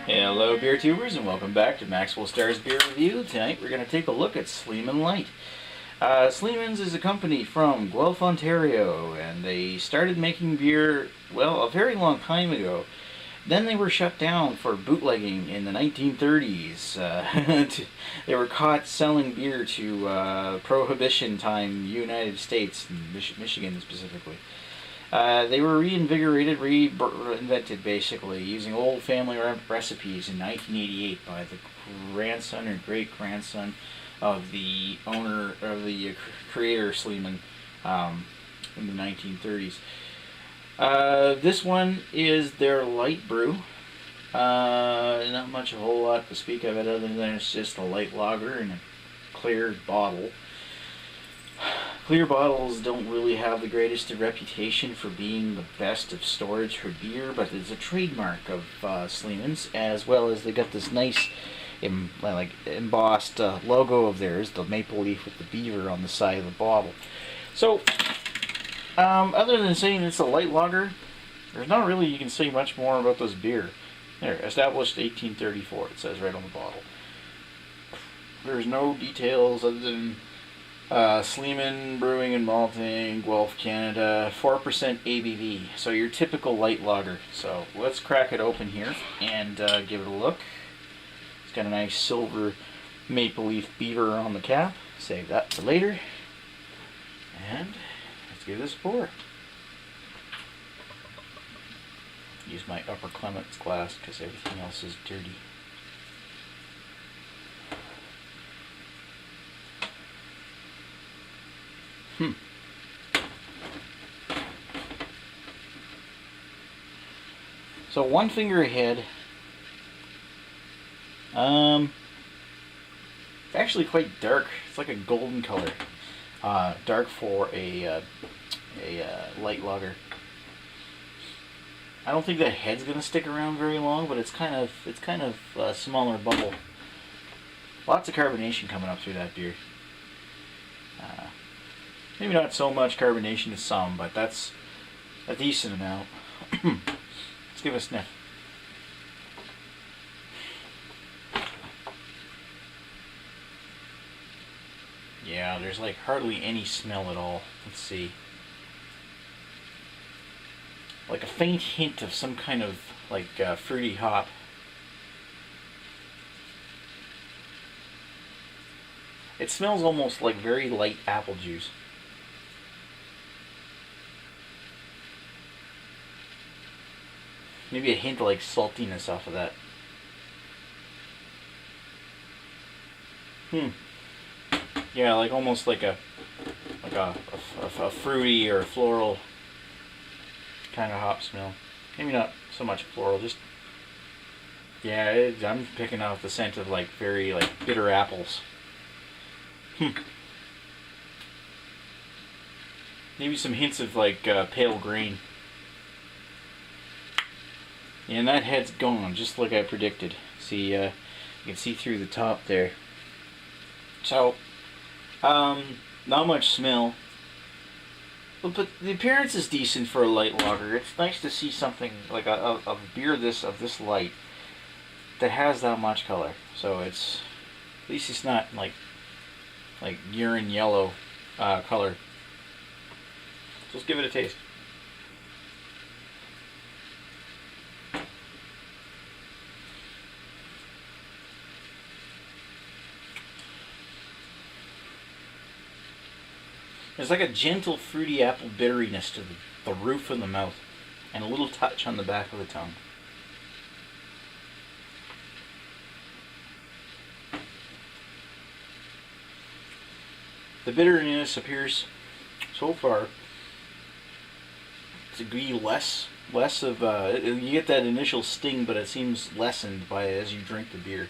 Hello beer tubers and welcome back to Maxwell Starr's Beer Review. Tonight we're going to take a look at Sleeman Light. Sleeman's is a company from Guelph, Ontario, and they started making beer, well, a very long time ago. Then they were shut down for bootlegging in the 1930s. They were caught selling beer to Prohibition time United States, Michigan specifically. They were reinvigorated, reinvented basically, using old family recipes in 1988 by the grandson or great-grandson of the owner, of the creator Sleeman, in the 1930s. This one is their light brew. Not much, a whole lot to speak of it other than it's just a light lager in a clear bottle. Clear bottles don't really have the greatest reputation for being the best of storage for beer, but it's a trademark of Sleeman's, as well as they got this nice embossed logo of theirs, the maple leaf with the beaver on the side of the bottle. So, other than saying it's a light lager, there's not really you can say much more about this beer. There, established 1834, it says right on the bottle. There's no details other than Sleeman Brewing and Malting, Guelph, Canada, 4% ABV. So your typical light lager. So let's crack it open here and give it a look. It's got a nice silver maple leaf beaver on the cap. Save that for later. And let's give this a pour. Use my Upper Clements glass because everything else is dirty. So one finger ahead. It's actually quite dark. It's like a golden color. Dark for a light lager. I don't think that head's gonna stick around very long, but it's kind of a smaller bubble. Lots of carbonation coming up through that beer. Maybe not so much carbonation as some, but that's a decent amount. Let's give it a sniff. Yeah, there's like hardly any smell at all. Let's see. Like a faint hint of some kind of like fruity hop. It smells almost like very light apple juice. Maybe a hint of like saltiness off of that. Yeah, like almost like a fruity or floral kind of hop smell. Maybe not so much floral, just yeah. I'm picking out the scent of like very like bitter apples. Maybe some hints of like pale grain. And that head's gone, just like I predicted. See, you can see through the top there. So, not much smell. But the appearance is decent for a light lager. It's nice to see something like a beer of this light that has that much color. So it's, at least it's not like urine yellow color. So let's give it a taste. There's like a gentle fruity apple bitteriness to the roof of the mouth and a little touch on the back of the tongue. The bitterness appears so far to be less of you get that initial sting, but it seems lessened by as you drink the beer.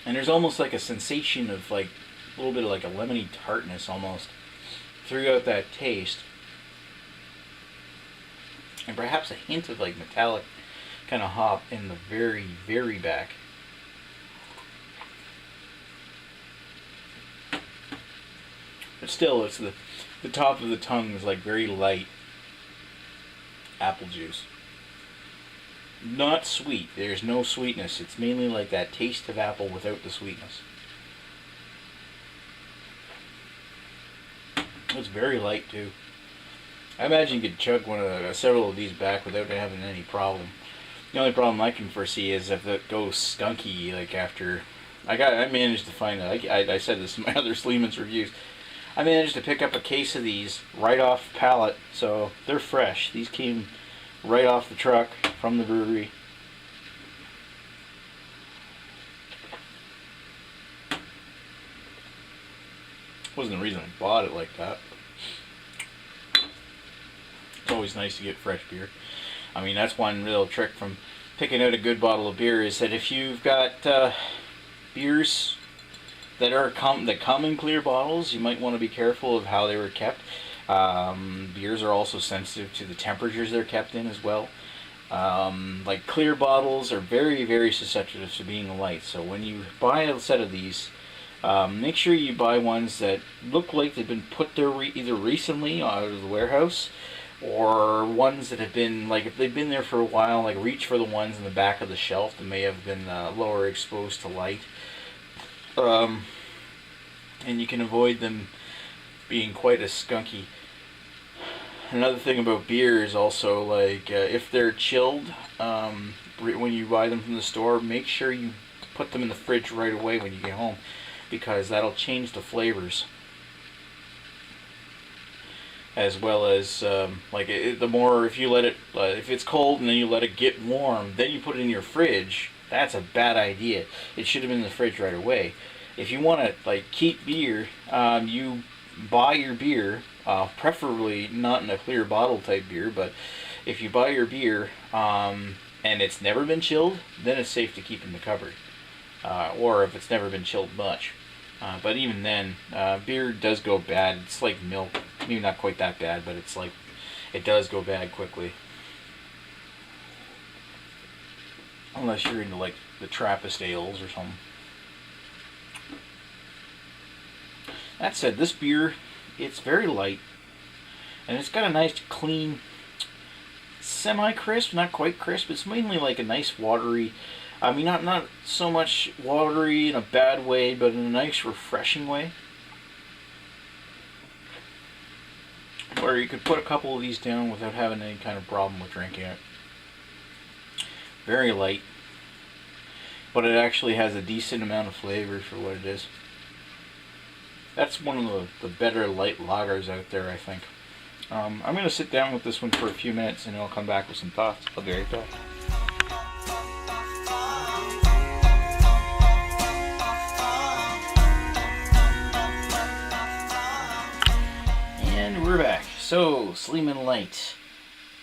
And there's almost like a sensation of like a little bit of like a lemony tartness almost throughout that taste. And perhaps a hint of like metallic kind of hop in the very, very back. But still, it's the top of the tongue is like very light apple juice. Not sweet. There's no sweetness. It's mainly like that taste of apple without the sweetness. It's very light too. I imagine you could chug several of these back without having any problem. The only problem I can foresee is if it goes skunky, like after I managed to find it. I said this in my other Sleeman's reviews. I managed to pick up a case of these right off pallet, so they're fresh. These came right off the truck from the brewery. Wasn't the reason I bought it like that. It's always nice to get fresh beer. I mean, that's one real trick from picking out a good bottle of beer, is that if you've got beers that come in clear bottles, you might want to be careful of how they were kept. Beers are also sensitive to the temperatures they're kept in as well. Like clear bottles are very, very susceptible to being light. So when you buy a set of these, make sure you buy ones that look like they've been put there either recently out of the warehouse, or ones that have been, like, if they've been there for a while, like reach for the ones in the back of the shelf that may have been lower exposed to light. And you can avoid them being quite as skunky. Another thing about beer is also, like, if they're chilled, when you buy them from the store, make sure you put them in the fridge right away when you get home, because that'll change the flavors. As well as, the more, if you let it, if it's cold and then you let it get warm, then you put it in your fridge, that's a bad idea. It should have been in the fridge right away. If you want to, like, keep beer, you buy your beer, preferably not in a clear bottle type beer, but if you buy your beer, and it's never been chilled, then it's safe to keep in the cupboard. Or if it's never been chilled much. But even then, beer does go bad. It's like milk. Maybe not quite that bad, but it's like, it does go bad quickly. Unless you're into, like, the Trappist ales or something. That said, this beer, it's very light. And it's got a nice, clean, semi-crisp, not quite crisp. It's mainly like a nice watery, I mean, not so much watery in a bad way, but in a nice, refreshing way. Where you could put a couple of these down without having any kind of problem with drinking it. Very light, but it actually has a decent amount of flavor for what it is. That's one of the better light lagers out there, I think. I'm going to sit down with this one for a few minutes and I'll come back with some thoughts. I'll be right back. And we're back. So, Sleeman Light.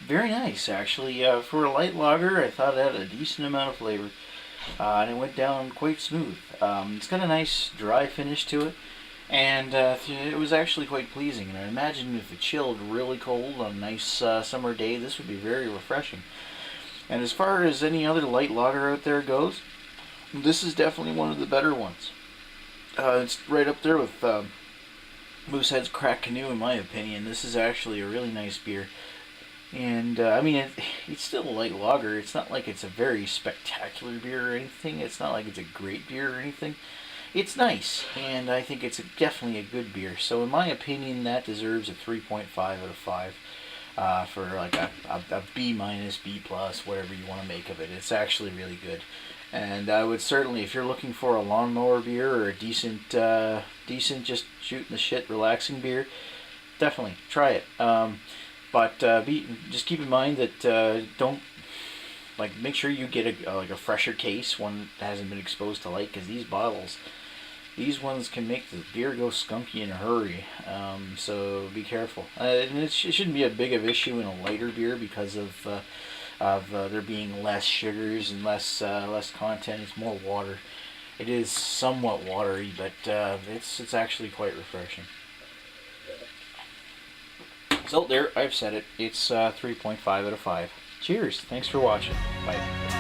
Very nice, actually. For a light lager, I thought it had a decent amount of flavor. And it went down quite smooth. It's got a nice dry finish to it. And it was actually quite pleasing. And I imagine if it chilled really cold on a nice summer day, this would be very refreshing. And as far as any other light lager out there goes, this is definitely one of the better ones. It's right up there with Moosehead's Crack Canoe, in my opinion. This is actually a really nice beer. And, I mean, it's still a light lager. It's not like it's a very spectacular beer or anything. It's not like it's a great beer or anything. It's nice, and I think it's definitely a good beer. So in my opinion, that deserves a 3.5 out of 5 for like a B minus, B plus, whatever you want to make of it. It's actually really good. And I would certainly, if you're looking for a lawnmower beer or a decent just shooting the shit, relaxing beer, definitely try it. But just keep in mind that don't, like, make sure you get a fresher case, one that hasn't been exposed to light, because these ones can make the beer go skunky in a hurry. So be careful. And it shouldn't be a big of issue in a lighter beer because of there being less sugars and less content. It's more water. It is somewhat watery, but it's actually quite refreshing. So there, I've said it. It's 3.5 out of 5. Cheers. Thanks for watching. Bye.